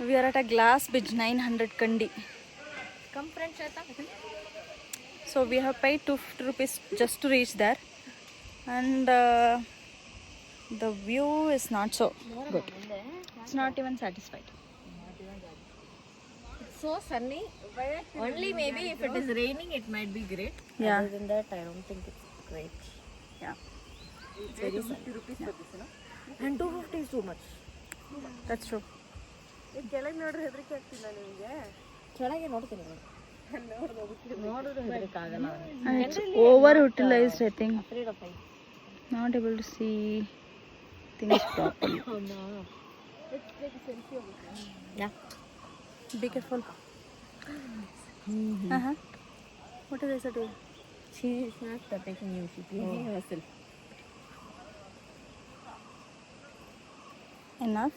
We are at a glass bridge, 900 kandi. Come friend Shweta. So we have paid 250 rupees just to reach there, and the view is not so good. It's not even satisfied. It's so sunny. Only maybe if it is raining, it might be great. Yeah. Other than that, I don't think it's great. Yeah, It's very sunny. And 250 is too much. that's true. ಕೆಳಗೆ ನೋಡ್ರೆ ಹೆದರಿಕೆ ಆಗ್ತಿಲ್ಲ ನಿಮಗೆ? ಕೆಳಗೆ ನೋಡ್ತೀನಿ ನೋಡಿದ್ರೆ ಹೆದರಿಕೆ ಆಗಲ್ಲ. And it's overutilized, I think. Afraid of heights. Not able to see things properly. Oh no. Let's take a selfie of it. Yeah. Be careful. What is Aisa doing? She is not taking you. She's taking herself. Enough.